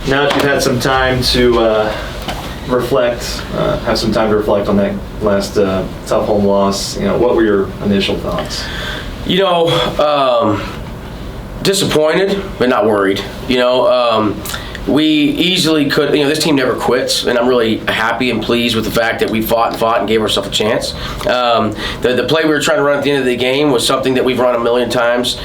Now that you've had some time to have some time to reflect on that last tough home loss, what were your initial thoughts? Disappointed, but not worried. We easily could, this team never quits, and I'm really happy and pleased with the fact that we fought and gave ourselves a chance. The play we were trying to run at the end of the game was something that we've run a million times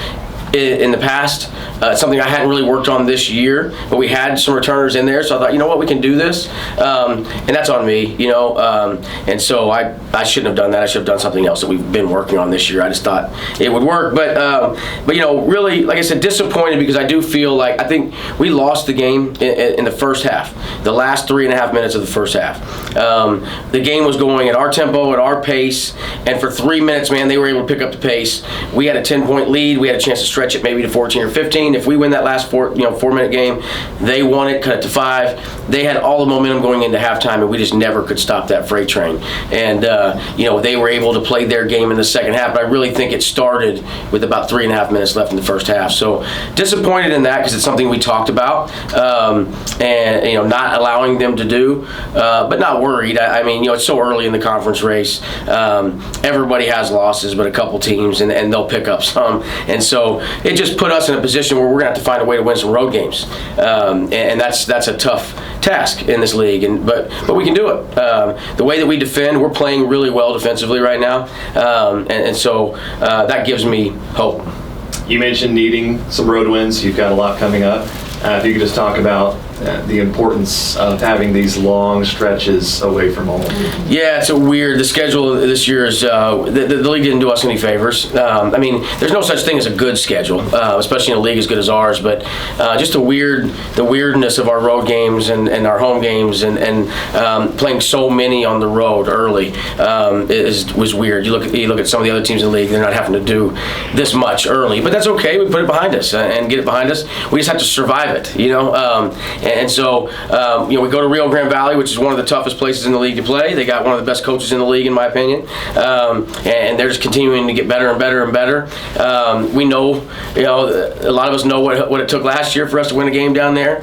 in the past. It's something I hadn't really worked on this year, but we had some returners in there, so I thought, what, we can do this, and that's on me, and so I shouldn't have done that. I should have done something else that we've been working on this year. I just thought it would work, but really, like I said, disappointed because I do feel like I think we lost the game in the first half, the last 3.5 minutes of the first half. The game was going at our tempo, at our pace, and for 3 minutes, man, they were able to pick up the pace. We had a 10-point lead. We had a chance to stretch it maybe to 14 or 15. If we win that last 4-minute game, they won it, cut it to 5. They had all the momentum going into halftime, and we just never could stop that freight train. And they were able to play their game in the second half, but I really think it started with about 3.5 minutes left in the first half. So disappointed in that because it's something we talked about, and not allowing them to do, but not worried. I mean, it's so early in the conference race. Everybody has losses, but a couple teams, and they'll pick up some. And so it just put us in a position where we're going to have to find a way to win some road games, and that's a tough task in this league. But we can do it. The way that we defend, we're playing really well defensively right now, and so that gives me hope. You mentioned needing some road wins. You've got a lot coming up. If you could just talk about the importance of having these long stretches away from home. Yeah, it's the schedule this year is, the league didn't do us any favors. There's no such thing as a good schedule, especially in a league as good as ours, but just the weirdness of our road games and our home games and playing so many on the road early was weird. You look at some of the other teams in the league, they're not having to do this much early, but that's okay. We put it behind us and get it behind us. We just have to survive it, and so, we go to Rio Grande Valley, which is one of the toughest places in the league to play. They got one of the best coaches in the league, in my opinion, and they're just continuing to get better and better and better. We know, a lot of us know what it took last year for us to win a game down there.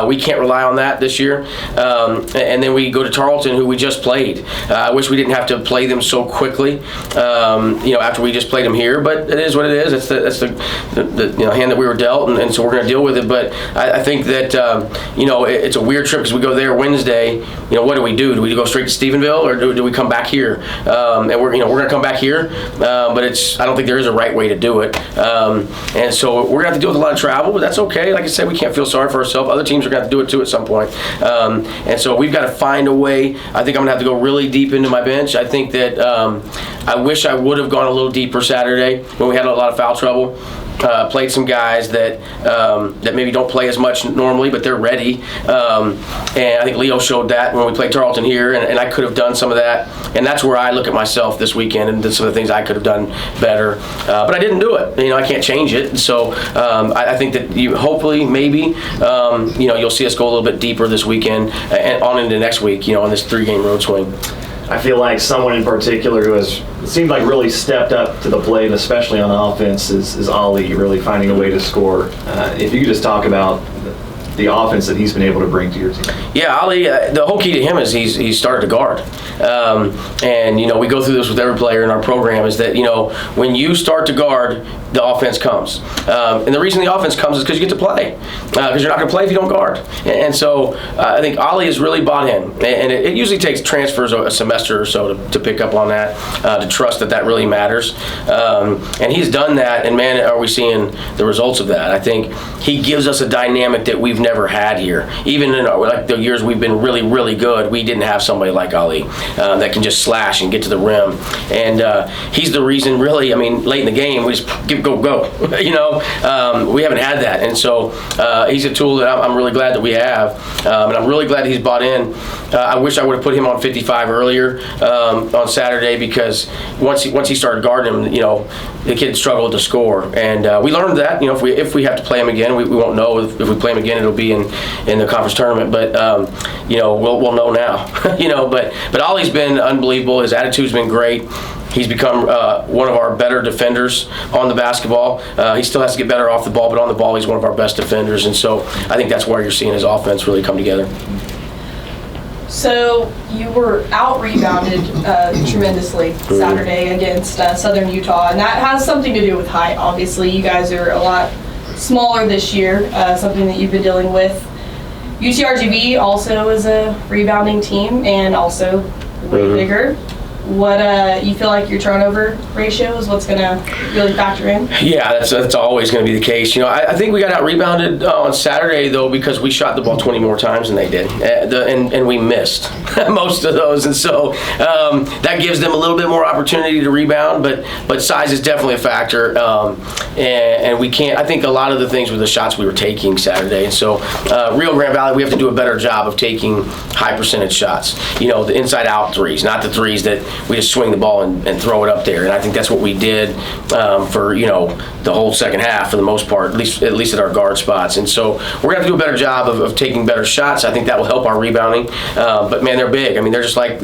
We can't rely on that this year. And then we go to Tarleton, who we just played. I wish we didn't have to play them so quickly, after we just played them here, but it is what it is. That's the hand that we were dealt, and so we're going to deal with it. But I think that it's a weird trip because we go there Wednesday. What do we do? Do we go straight to Stephenville, or do we come back here? And we're going to come back here, but I don't think there is a right way to do it. And so we're going to have to deal with a lot of travel, but that's okay. Like I said, we can't feel sorry for ourselves. Other teams are going to have to do it too at some point. And so we've got to find a way. I think I'm going to have to go really deep into my bench. I think that I wish I would have gone a little deeper Saturday when we had a lot of foul trouble. Played some guys that maybe don't play as much normally, but they're ready. And I think Leo showed that when we played Tarleton here, and I could have done some of that. And that's where I look at myself this weekend and did some of the things I could have done better. But I didn't do it. I can't change it. So I think that hopefully, maybe, you'll see us go a little bit deeper this weekend and on into next week, on this 3-game road swing. I feel like someone in particular who has seemed like really stepped up to the plate, especially on offense, is Ali, really finding a way to score. If you could just talk about the offense that he's been able to bring to your team. Yeah, Ali, the whole key to him is he's started to guard. And, we go through this with every player in our program is that, when you start to guard, the offense comes. And the reason the offense comes is because you get to play. Because you're not going to play if you don't guard. And so I think Ali has really bought in. And it usually takes transfers a semester or so to pick up on that, to trust that really matters. And he's done that, and man, are we seeing the results of that. I think he gives us a dynamic that we've never had here. Even in the years we've been really, really good, we didn't have somebody like Ali that can just slash and get to the rim. And he's the reason, really, late in the game, we just go. We haven't had that. And so he's a tool that I'm really glad that we have. And I'm really glad that he's bought in. I wish I would have put him on 55 earlier on Saturday, because once he started guarding him, the kid struggled to score. And we learned that, if we have to play him again, we won't know. If we play him again, it'll be in the conference tournament. But, we'll know now. But Ollie's been unbelievable. His attitude's been great. He's become one of our better defenders on the basketball. He still has to get better off the ball, but on the ball, he's one of our best defenders. And so I think that's where you're seeing his offense really come together. So you were out-rebounded tremendously Saturday against Southern Utah, and that has something to do with height. Obviously, you guys are a lot smaller this year, something that you've been dealing with. UTRGV also is a rebounding team and also way bigger. What you feel like your turnover ratio is what's going to really factor in? Yeah, that's always going to be the case. I think we got out rebounded on Saturday though because we shot the ball 20 more times than they did, and we missed most of those, and so that gives them a little bit more opportunity to rebound. But size is definitely a factor, and we can't. I think a lot of the things were the shots we were taking Saturday, and so Rio Grande Valley, we have to do a better job of taking high percentage shots. The inside out threes, not the threes that we just swing the ball and throw it up there. And I think that's what we did for the whole second half for the most part, at least at our guard spots. And so we're gonna have to do a better job of taking better shots. I think that will help our rebounding. But man, they're big. I mean, they're just like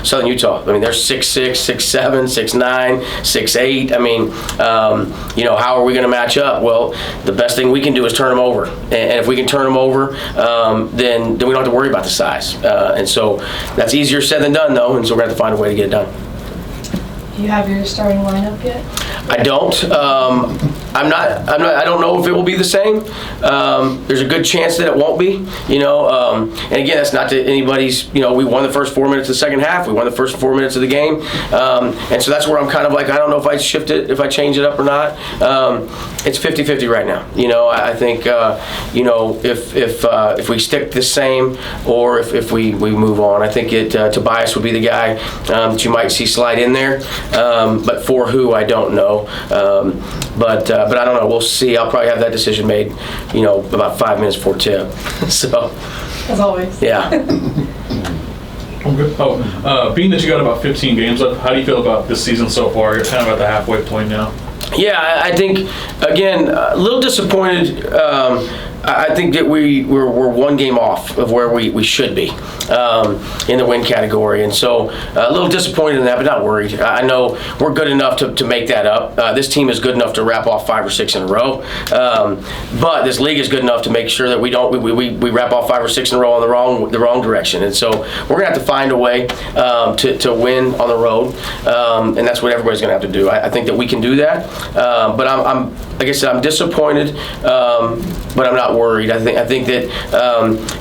Southern Utah. I mean, they're 6'6", 6'7", 6'9", 6'8". I mean, how are we gonna match up? Well, the best thing we can do is turn them over. And if we can turn them over, then we don't have to worry about the size. And so that's easier said than done, though. And so we're gonna have to find a way to get it done. Do you have your starting lineup yet? I don't. I don't know if it will be the same. There's a good chance that it won't be. And again, that's not to anybody's. We won the first 4 minutes of the second half. We won the first 4 minutes of the game, and so that's where I'm kind of like, I don't know if I shift it, if I change it up or not. It's 50-50 right now. I think if we stick the same or if we move on. I think Tobias would be the guy that you might see slide in there, but for who I don't know. But I don't know. We'll see. I'll probably have that decision made, about 5 minutes before tip. So. As always. Yeah. Okay. Being that you got about 15 games left, how do you feel about this season so far? You're kind of at the halfway point now. Yeah, I think, again, a little disappointed. I think that we're one game off of where we should be in the win category. And so a little disappointed in that, but not worried. I know we're good enough to make that up. This team is good enough to wrap off 5 or 6 in a row. But this league is good enough to make sure that we wrap off 5 or 6 in a row on the wrong direction. And so we're going to have to find a way to win on the road. And that's what everybody's going to have to do. I think that we can do that. But I'm like I said, I'm disappointed, but I'm not worried. I think that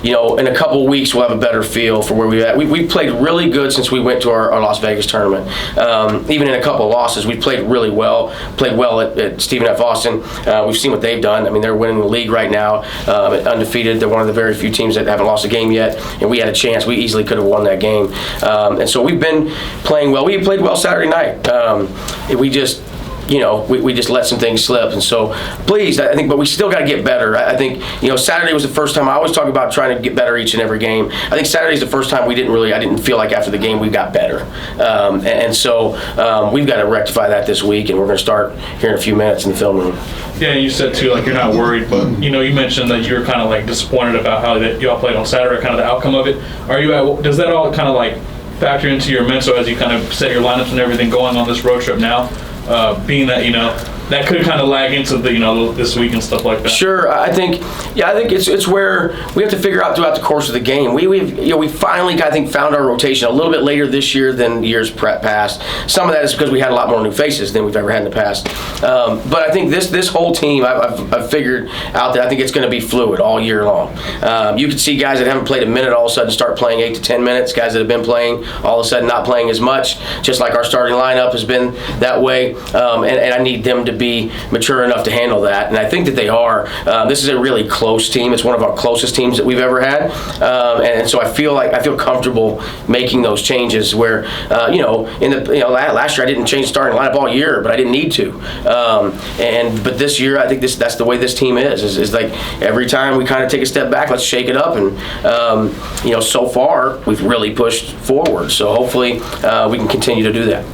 in a couple weeks we'll have a better feel for where we're at. We played really good since we went to our Las Vegas tournament. Even in a couple of losses, we played really well. Played well at Stephen F. Austin. We've seen what they've done. I mean, they're winning the league right now, undefeated. They're one of the very few teams that haven't lost a game yet, and we had a chance. We easily could have won that game. And so we've been playing well. We played well Saturday night. We just let some things slip, and so pleased. I think, but we still got to get better. I think Saturday was the first time. I always talk about trying to get better each and every game. I think Saturday's the first time I didn't feel like after the game we got better, and so we've got to rectify that this week, and we're going to start here in a few minutes in the film room. Yeah, and you said too, like, you're not worried, but you mentioned that you're kind of like disappointed about how that y'all played on Saturday, kind of the outcome of it. Does that all kind of like factor into your mental as you kind of set your lineups and everything going on this road trip now? Being that that could kind of lag into the this week and stuff like that. Sure, I think it's where we have to figure out throughout the course of the game. We finally found our rotation a little bit later this year than years past. Some of that is because we had a lot more new faces than we've ever had in the past. But I think this whole team, I've figured out that I think it's going to be fluid all year long. You could see guys that haven't played a minute all of a sudden start playing 8 to 10 minutes. Guys that have been playing all of a sudden not playing as much. Just like our starting lineup has been that way. And I need them to be mature enough to handle that, and I think that they are. This is a really close team. It's one of our closest teams that we've ever had, and so I feel comfortable making those changes. Where last year I didn't change starting lineup all year, but I didn't need to. But this year I think that's the way this team is like every time we kind of take a step back, let's shake it up, and so far we've really pushed forward. So hopefully we can continue to do that.